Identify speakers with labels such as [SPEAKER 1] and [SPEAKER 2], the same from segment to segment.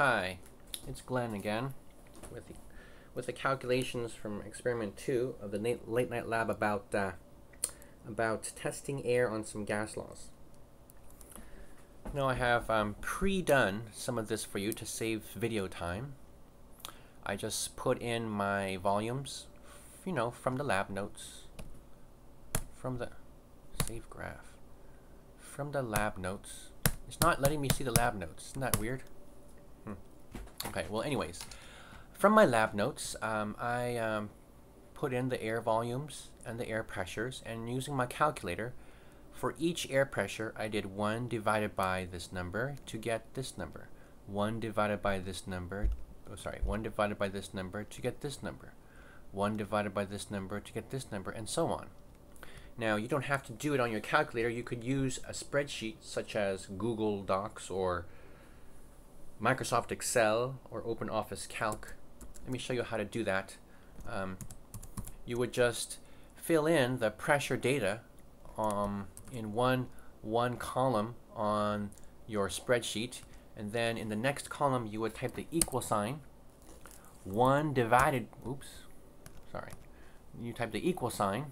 [SPEAKER 1] Hi, it's Glenn again with the calculations from experiment 2 of the LateNiteLab about testing air on some gas laws. Now I have pre-done some of this for you to save video time. I just put in my volumes, from the lab notes, from the save graph, from the lab notes. It's not letting me see the lab notes. Isn't that weird? Okay, well anyways, from my lab notes, I put in the air volumes and the air pressures, and using my calculator, for each air pressure, I did 1 divided by this number to get this number. 1 divided by this number, 1 divided by this number to get this number. 1 divided by this number to get this number, and so on. Now, you don't have to do it on your calculator. You could use a spreadsheet such as Google Docs or Microsoft Excel or OpenOffice Calc. Let me show you how to do that. You would just fill in the pressure data in one column on your spreadsheet, and then in the next column you would type the equal sign. 1 divided, you type the equal sign.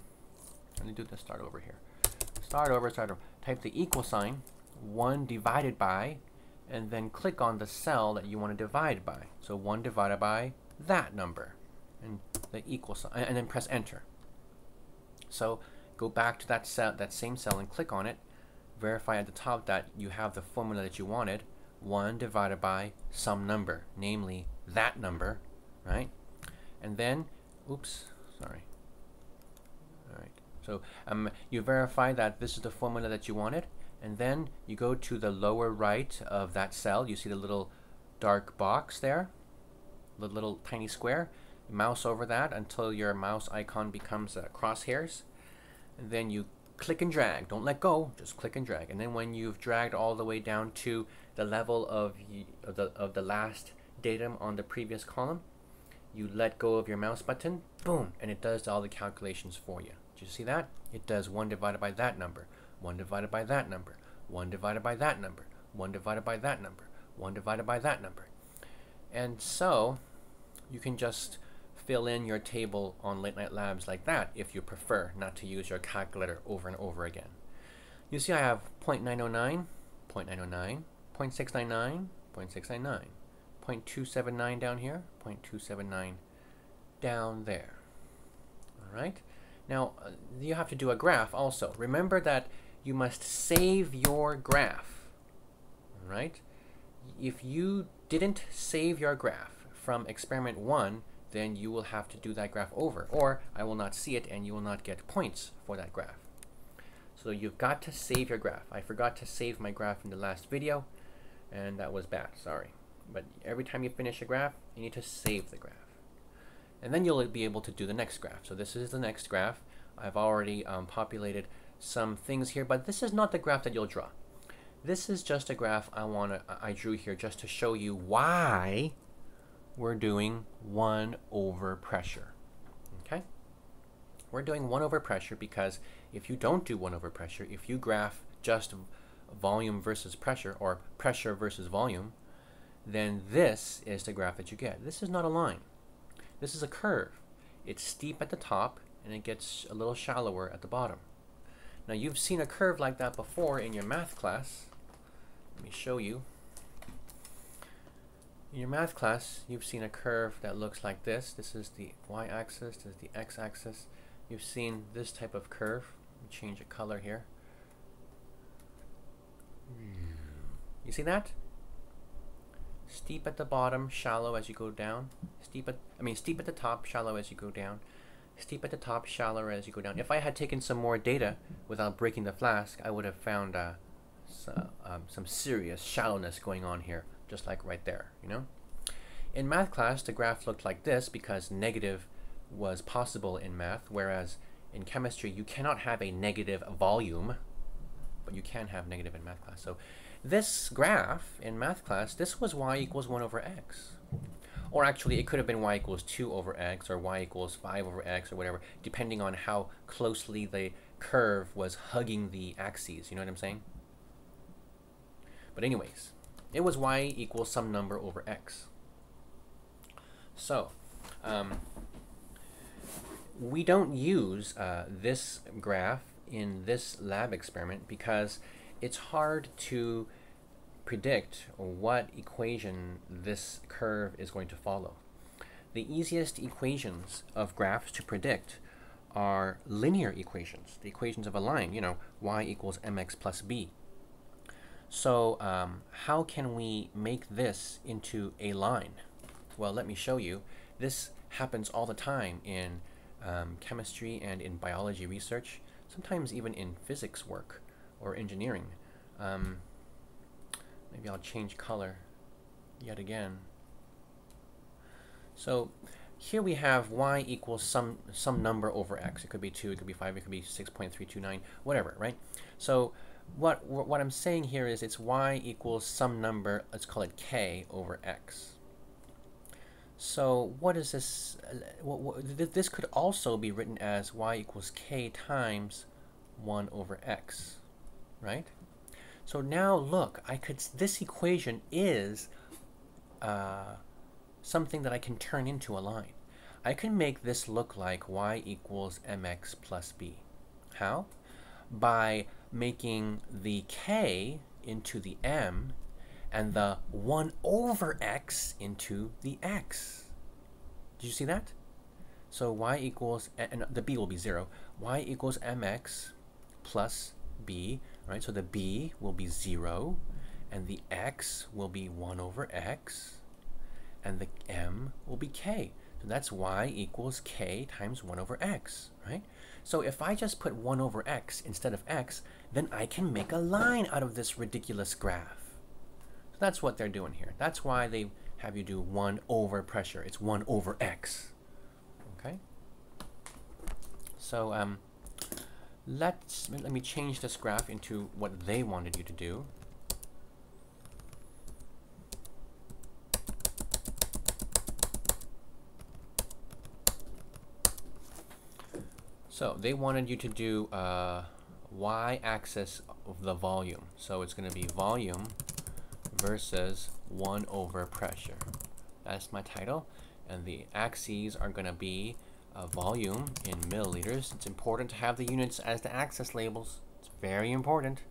[SPEAKER 1] Let me do this, start over here. Start over. Type the equal sign, 1 divided by, and then click on the cell that you want to divide by. So 1 divided by that number, and the equal sign, and then press enter. So go back to that cell, that same cell, and click on it. Verify at the top that you have the formula that you wanted. 1 divided by some number, namely that number, right? And then, so you verify that this is the formula that you wanted, and then you go to the lower right of that cell. You see the little dark box there, the little tiny square. Mouse over that until your mouse icon becomes crosshairs, and then you click and drag. Don't let go, just click and drag. And then when you've dragged all the way down to the level of the last datum on the previous column, you let go of your mouse button, boom, and it does all the calculations for you. Did you see that? It does 1 divided by that number, 1 divided by that number, 1 divided by that number, 1 divided by that number, 1 divided by that number. And so you can just fill in your table on LateNiteLabs like that if you prefer not to use your calculator over and over again. You see I have 0.909, 0.909, 0.699, 0.699, 0.279 down here, 0.279 down there. All right. Now, you have to do a graph also. Remember that you must save your graph, all right? If you didn't save your graph from experiment 1, then you will have to do that graph over, or I will not see it and you will not get points for that graph. So you've got to save your graph. I forgot to save my graph in the last video, and that was bad, sorry. But every time you finish a graph, you need to save the graph. And then you'll be able to do the next graph. So this is the next graph. I've already populated some things here, but this is not the graph that you'll draw. This is just a graph I drew here just to show you why we're doing 1 over pressure. Okay? We're doing 1 over pressure because if you don't do 1 over pressure, if you graph just volume versus pressure, or pressure versus volume, then this is the graph that you get. This is not a line. This is a curve. It's steep at the top and it gets a little shallower at the bottom. Now you've seen a curve like that before in your math class. Let me show you. In your math class, you've seen a curve that looks like this. This is the y-axis, this is the x-axis. You've seen this type of curve. Let me change the color here. You see that? Steep at the bottom, shallow as you go down. Steep at the top, shallow as you go down. Steep at the top, shallower as you go down. If I had taken some more data without breaking the flask, I would have found some serious shallowness going on here, just like right there, you know? In math class, the graph looked like this because negative was possible in math, whereas in chemistry, you cannot have a negative volume, but you can have negative in math class. So this graph in math class, this was y equals 1 over x. Or actually, it could have been y equals 2 over x, or y equals 5 over x, or whatever, depending on how closely the curve was hugging the axes. You know what I'm saying? But anyways, It was y equals some number over x. So, we don't use this graph in this lab experiment because it's hard to predict what equation this curve is going to follow. The easiest equations of graphs to predict are linear equations, the equations of a line, y equals mx plus b. So how can we make this into a line? Well, let me show you. This happens all the time in chemistry and in biology research, sometimes even in physics work or engineering. Maybe I'll change color yet again. So here we have y equals some number over x. It could be 2, it could be 5, it could be 6.329, whatever, right? So what I'm saying here is it's y equals some number, let's call it k over x. So what is this? This could also be written as y equals k times 1 over x, right? So now look, this equation is something that I can turn into a line. I can make this look like y equals mx plus b. How? By making the k into the m and the 1 over x into the x. Did you see that? So y equals, and the b will be 0, y equals mx plus b, right? So the b will be 0, and the x will be 1 over x, and the m will be k. So that's y equals k times 1 over x, right? So if I just put 1 over x instead of x, then I can make a line out of this ridiculous graph. So that's what they're doing here. That's why they have you do 1 over pressure. It's 1 over x, okay? So let me change this graph into what they wanted you to do. So they wanted you to do y-axis of the volume. So it's going to be volume versus 1 over pressure. That's my title. And the axes are going to be volume in milliliters. It's important to have the units as the axis labels. It's very important.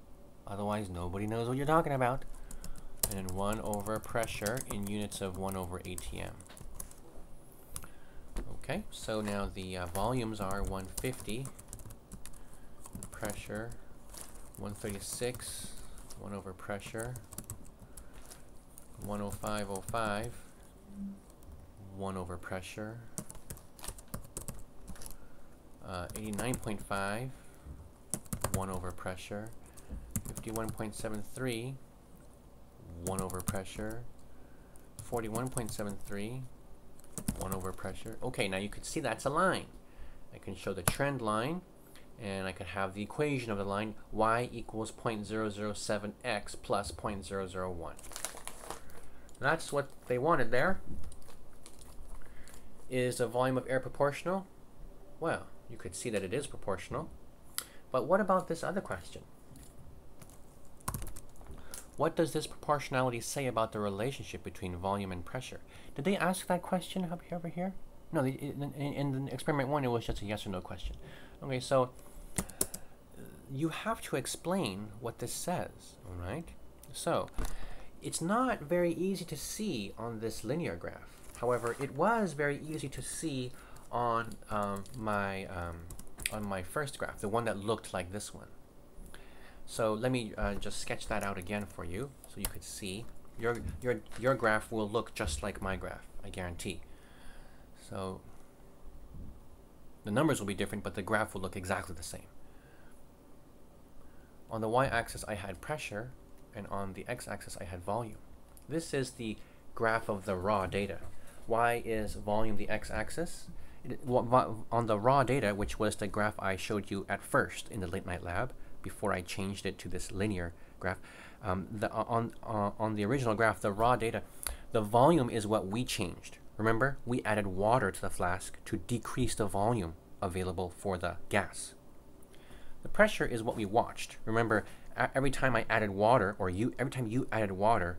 [SPEAKER 1] Otherwise, nobody knows what you're talking about. And then 1 over pressure in units of 1 over ATM. Okay, so now the volumes are 150, pressure 136, 1 over pressure 105.05, 1 over pressure 89.5, 1 over pressure 51.73, 1 over pressure 41.73, 1 over pressure. Okay, now you can see that's a line. I can show the trend line, and I could have the equation of the line y equals 0.007x plus 0.001. That's what they wanted there. Is the volume of air proportional? Well, you could see that it is proportional. But what about this other question? What does this proportionality say about the relationship between volume and pressure? Did they ask that question over here? No, in experiment 1, it was just a yes or no question. Okay, so you have to explain what this says, all right? So it's not very easy to see on this linear graph. However, it was very easy to see on my first graph, the one that looked like this one. So let me just sketch that out again for you, so you could see. Your graph will look just like my graph, I guarantee. So the numbers will be different, but the graph will look exactly the same. On the y-axis, I had pressure, and on the x-axis, I had volume. This is the graph of the raw data. Y is volume, the x-axis. On the raw data, which was the graph I showed you at first in the LateNiteLab, before I changed it to this linear graph, on the original graph, the raw data, the volume is what we changed. Remember, we added water to the flask to decrease the volume available for the gas. The pressure is what we watched. Remember, every time I added water, or every time you added water,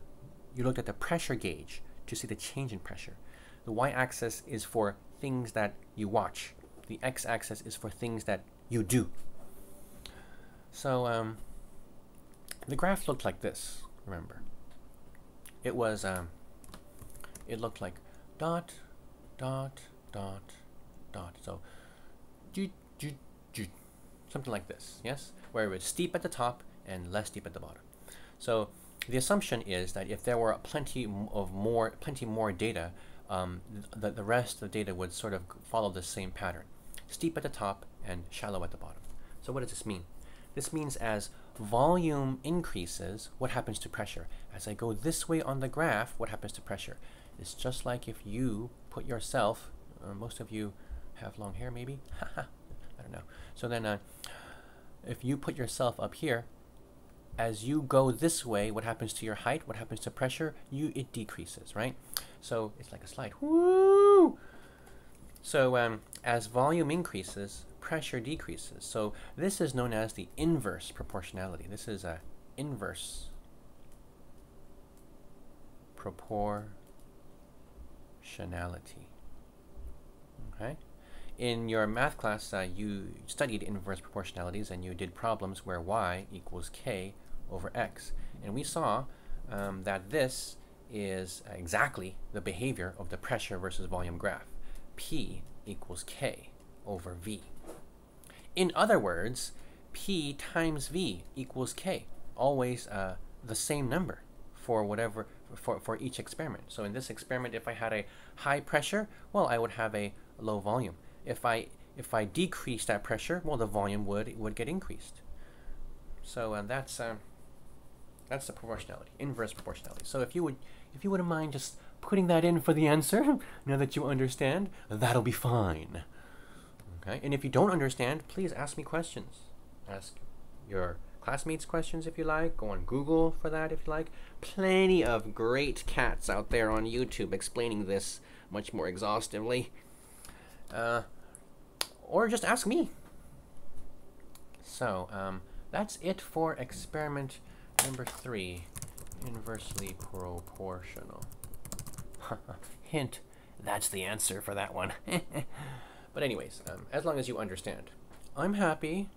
[SPEAKER 1] you looked at the pressure gauge to see the change in pressure. The y-axis is for things that you watch. The x-axis is for things that you do. So the graph looked like this, remember. It was, it looked like dot, dot, dot, dot. So, something like this, yes? Where it was steep at the top and less steep at the bottom. So the assumption is that if there were plenty more data, the rest of the data would sort of follow the same pattern. Steep at the top and shallow at the bottom. So what does this mean? This means as volume increases, what happens to pressure? As I go this way on the graph, what happens to pressure? It's just like if you put yourself, most of you have long hair maybe? I don't know. So then if you put yourself up here, as you go this way, what happens to your height? What happens to pressure? It decreases, right? So it's like a slide. Woo! So as volume increases, pressure decreases. So this is known as the inverse proportionality. This is a inverse proportionality. Okay? In your math class, you studied inverse proportionalities and you did problems where y equals k over x. And we saw that this is exactly the behavior of the pressure versus volume graph. P equals k over v. In other words, P times V equals K. Always the same number for whatever for each experiment. So in this experiment, if I had a high pressure, well, I would have a low volume. If I decrease that pressure, well, the volume would get increased. So that's the proportionality, inverse proportionality. So if you wouldn't mind just putting that in for the answer, now that you understand, that'll be fine. Okay, and if you don't understand, please ask me questions. Ask your classmates questions if you like. Go on Google for that if you like. Plenty of great cats out there on YouTube explaining this much more exhaustively. Or just ask me. So that's it for experiment number 3, inversely proportional. Hint, that's the answer for that one. But anyways, as long as you understand, I'm happy.